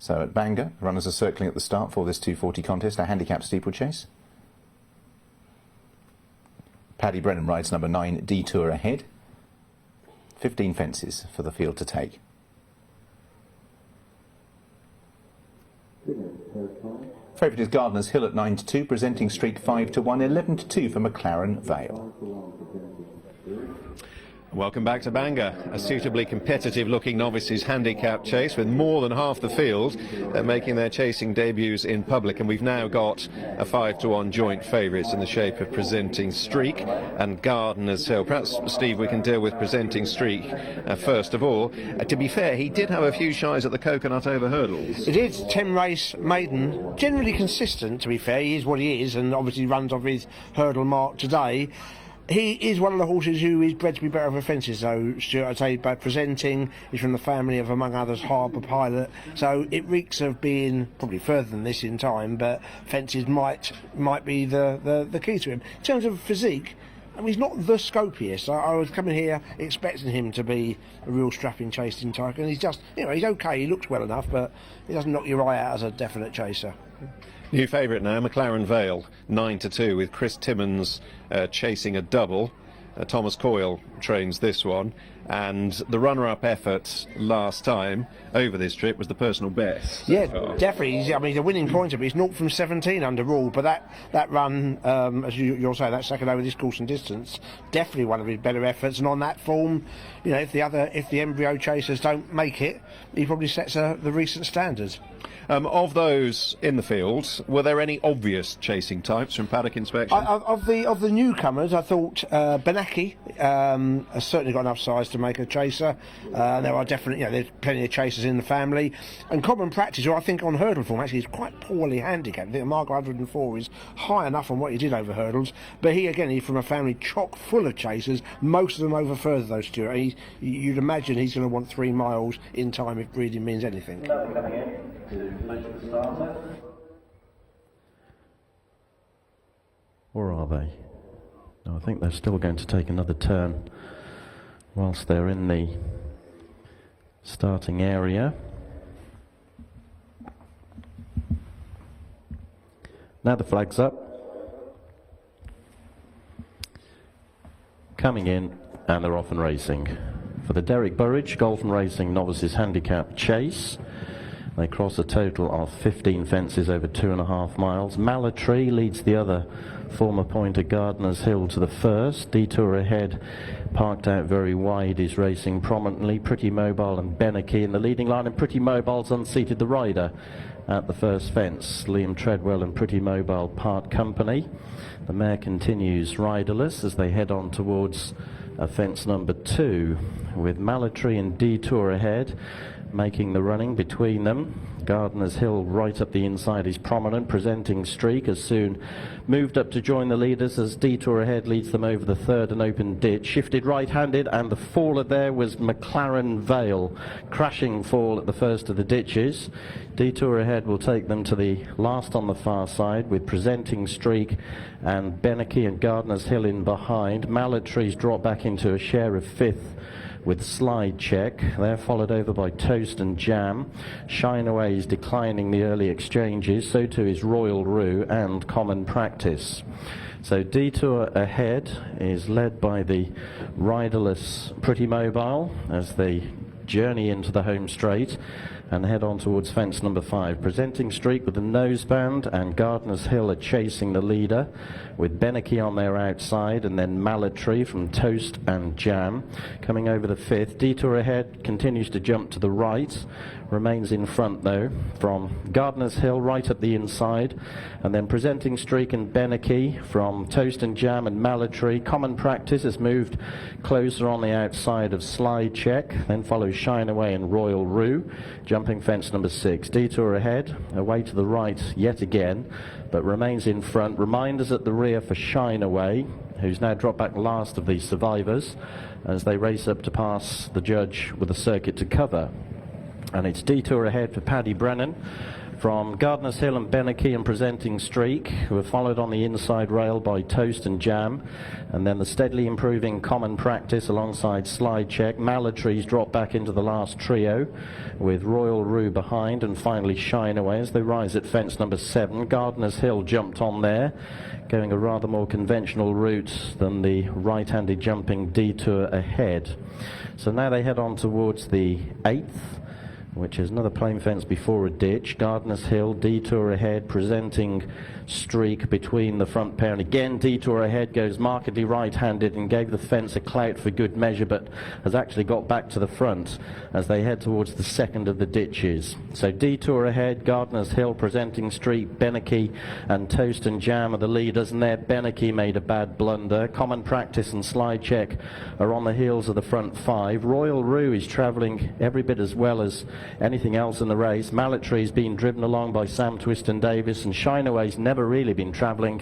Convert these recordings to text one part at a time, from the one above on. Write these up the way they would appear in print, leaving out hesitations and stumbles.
So at Bangor, runners are circling at the start for this 240 contest, a handicap steeplechase. Paddy Brennan rides number 9, Detour ahead. 15 fences for the field to take. Favourite is Gardener's Hill at 9-2, Presenting Streak 5-1, 11-2 for McLaren Vale. Welcome back to Bangor, a suitably competitive-looking novices handicap chase with more than half the field making their chasing debuts in public, and we've now got a 5-1 joint favourites in the shape of Presenting Streak and Gardener's Hill. Perhaps, Steve, we can deal with Presenting Streak first of all. To be fair, he did have a few shies at the coconut over hurdles. It is 10-race maiden, generally consistent, to be fair. He is what he is, and obviously runs off his hurdle mark today. He is one of the horses who is bred to be better over fences, though, Stuart. I'd say by Presenting, he's from the family of, among others, Harbour Pilot, so it reeks of being probably further than this in time, but fences might be the key to him. In terms of physique, I mean, he's not the scopiest. I was coming here expecting him to be a real strapping chasing type, and he's just, you know, he's okay, he looks well enough, but he doesn't knock your eye out as a definite chaser. New favourite now, McLaren Vale, 9-2, with Chris Timmons chasing a double. Thomas Coyle trains this one, and the runner-up effort last time over this trip was the personal best. Yeah, definitely. I mean, the winning pointer, but he's 0 from 17 under rule. But that run, as you'll say, that second over this course and distance, definitely one of his better efforts. And on that form, you know, if the embryo chasers don't make it, he probably sets the recent standards. Of those in the field, were there any obvious chasing types from paddock inspection? Of the newcomers, I thought Benaki has certainly got enough size to make a chaser. There are definitely, you know, there's plenty of chasers in the family. And Common Practice, who I think on hurdle form actually is quite poorly handicapped. I think a mark of 104 is high enough on what he did over hurdles. But he's from a family chock full of chasers, most of them over further though, Stuart. You'd imagine he's going to want 3 miles in time if breeding means anything. Or are they? No, I think they're still going to take another turn whilst they're in the starting area. Now the flag's up. Coming in, and they're off and racing. For the Derek Burridge Golf and Racing Novices Handicap Chase, they cross a total of 15 fences over 2.5 miles. Malatree leads the other former pointer Gardener's Hill to the first. Detour ahead, parked out very wide, is racing prominently. Pretty Mobile and Benaki in the leading line, and Pretty Mobile's unseated the rider at the first fence. Liam Treadwell and Pretty Mobile part company. The mare continues riderless as they head on towards fence number 2, with Malatree and Detour ahead, making the running between them. Gardener's Hill right up the inside is prominent. Presenting Streak has soon moved up to join the leaders as Detour ahead leads them over the third and open ditch. Shifted right-handed, and the faller there was McLaren Vale. Crashing fall at the first of the ditches. Detour ahead will take them to the last on the far side, with Presenting Streak and Benaki and Gardener's Hill in behind. Malatree's dropped back into a share of 5th with Slide Check. They're followed over by Toast and Jam. Shine Away is declining the early exchanges, so too is Royal Rue and Common Practice. So Detour ahead is led by the riderless Pretty Mobile as they journey into the home straight and head on towards fence number 5. Presenting Streak with the noseband, and Gardener's Hill are chasing the leader, with Benaki on their outside, and then Malatree from Toast and Jam coming over the 5th. Detour ahead continues to jump to the right, remains in front though from Gardener's Hill right at the inside, and then Presenting Streak and Benaki from Toast and Jam and Malatree. Common Practice has moved closer on the outside of Slide Check, then follows Shine Away and Royal Rue, jumping fence number 6. Detour ahead, away to the right yet again, but remains in front. Reminders at the rear for Shine Away, who's now dropped back last of these survivors as they race up to pass the judge with a circuit to cover. And it's Detour ahead for Paddy Brennan from Gardiner's Hill and Beneke and Presenting Streak, who are followed on the inside rail by Toast and Jam, and then the steadily improving Common Practice alongside Slide Check. Malatree's dropped back into the last trio with Royal Rue behind, and finally Shine Away as they rise at fence number 7. Gardiner's Hill jumped on there, going a rather more conventional route than the right-handed jumping Detour ahead. So now they head on towards the 8th, which is another plain fence before a ditch. Gardiner's Hill, Detour ahead, Presenting Streak between the front pair, and again Detour ahead goes markedly right-handed and gave the fence a clout for good measure, but has actually got back to the front as they head towards the second of the ditches. So Detour ahead, Gardiner's Hill, Presenting Streak, Beneke and Toast and Jam are the leaders, and there Beneke made a bad blunder. Common Practice and Slide Check are on the heels of the front 5. Royal Rue is travelling every bit as well as anything else in the race. Malatree's been driven along by Sam Twiston Davis, and Shine Away's never really been travelling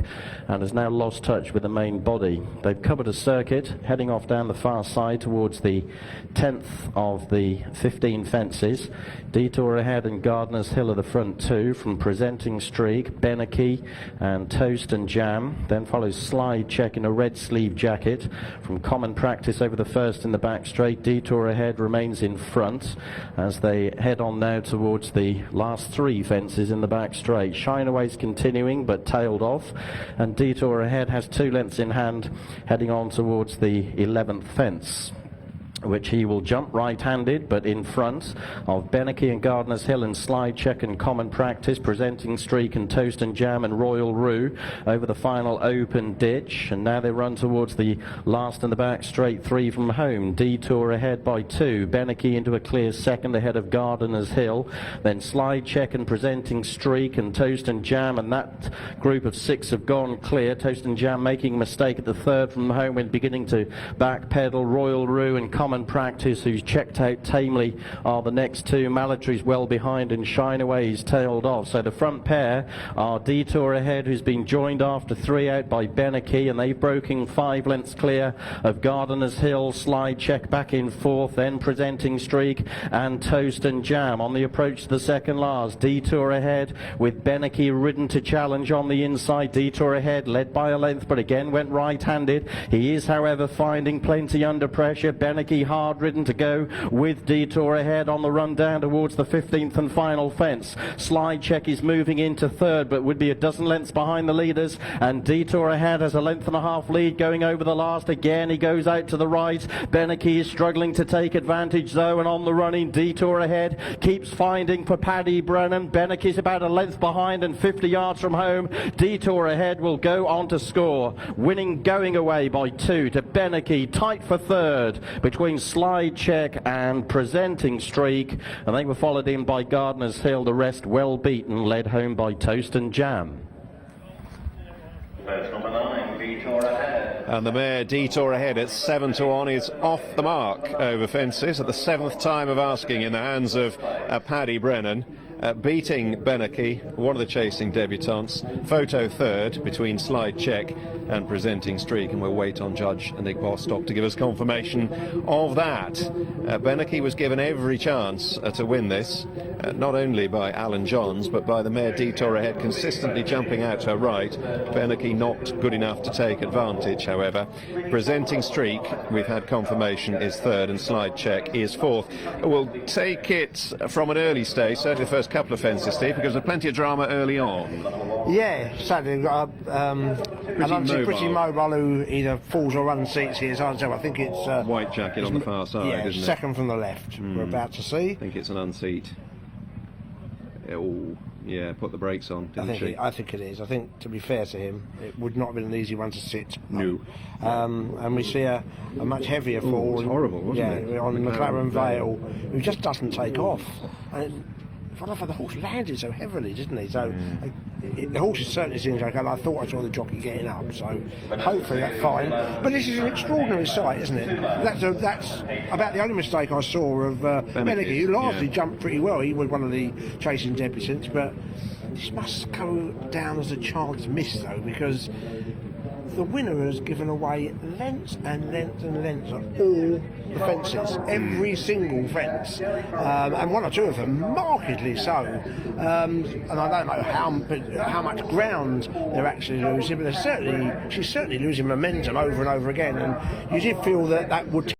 and has now lost touch with the main body. They've covered a circuit, heading off down the far side towards the 10th of the 15 fences. Detour ahead and Gardiner's Hill are the front 2, from Presenting Streak, Beneke and Toast and Jam. Then follows Slide Check in a red sleeve jacket from Common Practice over the first in the back straight. Detour ahead remains in front as they head on now towards the last 3 fences in the back straight. Shine Away's continuing but tailed off, and Detour ahead has 2 lengths in hand, heading on towards the 11th fence, which he will jump right-handed, but in front of Beneke and Gardiner's Hill and Slide Check and Common Practice, Presenting Streak and Toast and Jam and Royal Rue over the final open ditch. And now they run towards the last in the back straight 3 from home. Detour ahead by 2, Beneke into a clear second ahead of Gardiner's Hill, then Slide Check and Presenting Streak and Toast and Jam, and that group of 6 have gone clear. Toast and Jam making a mistake at the 3rd from home when beginning to backpedal. Royal Rue and Common Practice, who's checked out tamely, are the next 2. Malatree's well behind and Shine Away's tailed off. So the front pair are Detour ahead, who's been joined after 3 out by Beneke, and they've broken 5 lengths clear of Gardiner's Hill. Slide Check back in 4th, then Presenting Streak and Toast and Jam on the approach to the second last. Detour ahead with Beneke ridden to challenge on the inside. Detour ahead led by a length, but again went right-handed. He is, however, finding plenty under pressure. Beneke hard ridden to go with Detour ahead on the run down towards the 15th and final fence. Slide Check is moving into 3rd, but would be a dozen lengths behind the leaders, and Detour ahead has a length and a half lead going over the last. Again he goes out to the right. Beneke is struggling to take advantage though, and on the running Detour ahead keeps finding for Paddy Brennan. Beneke's about a length behind and 50 yards from home. Detour ahead will go on to score, winning going away by 2 to Beneke, tight for 3rd between Slide Check and Presenting Streak, and they were followed in by Gardiner's Hill, the rest well beaten, led home by Toast and Jam. Number 9, Detour ahead. And the mare Detour ahead at 7 to 1 is off the mark over fences at the 7th time of asking in the hands of Paddy Brennan. Beating Beneke, one of the chasing debutantes. Photo 3rd between Slide Check and Presenting Streak, and we'll wait on Judge Nick Bostock to give us confirmation of that. Beneke was given every chance to win this, not only by Alan Johns but by the mare Detour ahead consistently jumping out her right. Beneke not good enough to take advantage, however. Presenting Streak, we've had confirmation, is 3rd, and Slide Check is 4th. We'll take it from an early stage, certainly the first couple of fences, Steve, because there's plenty of drama early on. Yeah, sadly we've got pretty mobile who either falls or unseats here, so I think it's White jacket on the far side, isn't it? Second from the left, we're about to see. I think it's an unseat. Oh, yeah, put the brakes on, didn't she? I think it is. I think, to be fair to him, it would not have been an easy one to sit. No. And we see a much heavier fall. It was horrible, wasn't it? On McLaren Vale, who just doesn't take off. And the horse landed so heavily, didn't he? So the horse is certainly seems okay. I thought I saw the jockey getting up, so hopefully that's fine. But this is an extraordinary sight, isn't it? That's about the only mistake I saw of Beneke, who largely jumped pretty well. He was one of the chasing debutants, but this must go down as a chance miss, though, because the winner has given away lengths and lengths and lengths of all the fences, every single fence, and one or two of them markedly so. And I don't know how much ground they're actually losing, but she's certainly losing momentum over and over again. And you did feel that would